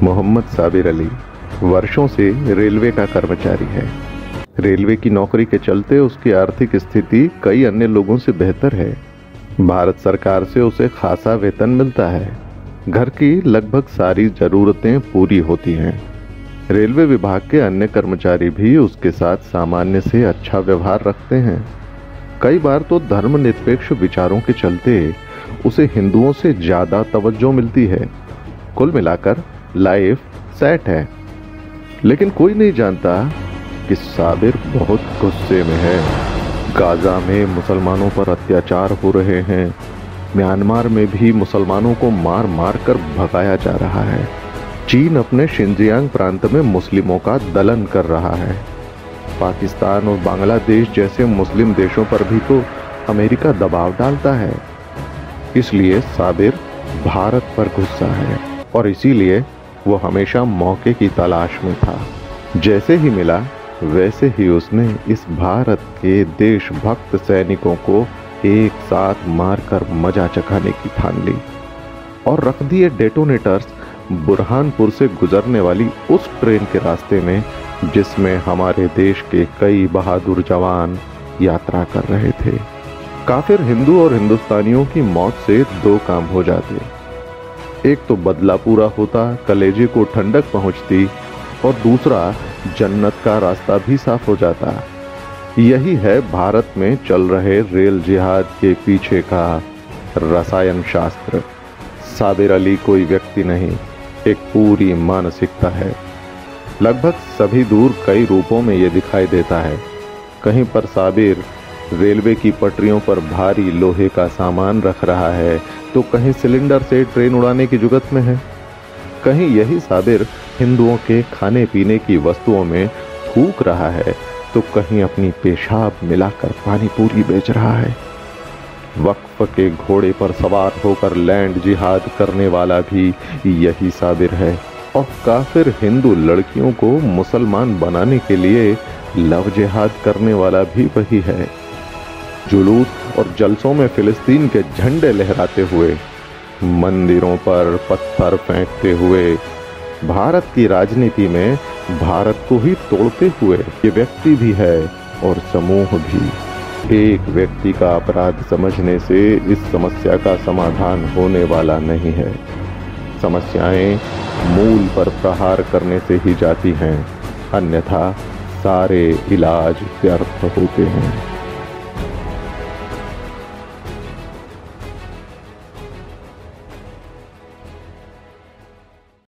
मोहम्मद साबिर अली वर्षों से रेलवे का कर्मचारी है। रेलवे की नौकरी के चलते उसकी आर्थिक स्थिति कई अन्य लोगों से बेहतर है। भारत सरकार से उसे खासा वेतन मिलता है। घर की लगभग सारी जरूरतें पूरी होती हैं। रेलवे विभाग के अन्य कर्मचारी भी उसके साथ सामान्य से अच्छा व्यवहार रखते हैं। कई बार तो धर्मनिरपेक्ष विचारों के चलते उसे हिंदुओं से ज्यादा तवज्जो मिलती है। कुल मिलाकर लाइफ सेट है। लेकिन कोई नहीं जानता कि साबिर बहुत गुस्से में है। गाजा में मुसलमानों पर अत्याचार हो रहे हैं। म्यांमार में भी मुसलमानों को मार मार कर भगाया जा रहा है। चीन अपने शिनजियांग प्रांत में मुस्लिमों का दलन कर रहा है। पाकिस्तान और बांग्लादेश जैसे मुस्लिम देशों पर भी तो अमेरिका दबाव डालता है। इसलिए साबिर भारत पर गुस्सा है और इसीलिए वो हमेशा मौके की तलाश में था। जैसे ही मिला वैसे ही उसने इस भारत के देशभक्त सैनिकों को एक साथ मारकर मजा चखाने की ठान ली और रख दिए डेटोनेटर्स बुरहानपुर से गुजरने वाली उस ट्रेन के रास्ते में जिसमें हमारे देश के कई बहादुर जवान यात्रा कर रहे थे। काफिर हिंदू और हिंदुस्तानियों की मौत से दो काम हो जाते। एक तो बदला पूरा होता, कलेजे को ठंडक पहुंचती, और दूसरा जन्नत का रास्ता भी साफ हो जाता। यही है भारत में चल रहे रेल जिहाद के पीछे का रसायन शास्त्र। साबिर अली कोई व्यक्ति नहीं, एक पूरी मानसिकता है। लगभग सभी दूर कई रूपों में यह दिखाई देता है। कहीं पर साबिर रेलवे की पटरियों पर भारी लोहे का सामान रख रहा है, तो कहीं सिलेंडर से ट्रेन उड़ाने की जुगत में है। कहीं यही साबिर हिंदुओं के खाने पीने की वस्तुओं में थूक रहा है, तो कहीं अपनी पेशाब मिलाकर पानी पूरी बेच रहा है। वक्फ के घोड़े पर सवार होकर लैंड जिहाद करने वाला भी यही साबिर है। और काफिर हिंदू लड़कियों को मुसलमान बनाने के लिए लव जिहाद करने वाला भी वही है। जुलूस और जलसों में फिलिस्तीन के झंडे लहराते हुए, मंदिरों पर पत्थर फेंकते हुए, भारत की राजनीति में भारत को ही तोड़ते हुए ये व्यक्ति भी है और समूह भी। एक व्यक्ति का अपराध समझने से इस समस्या का समाधान होने वाला नहीं है। समस्याएं मूल पर प्रहार करने से ही जाती हैं, अन्यथा सारे इलाज व्यर्थ होते हैं।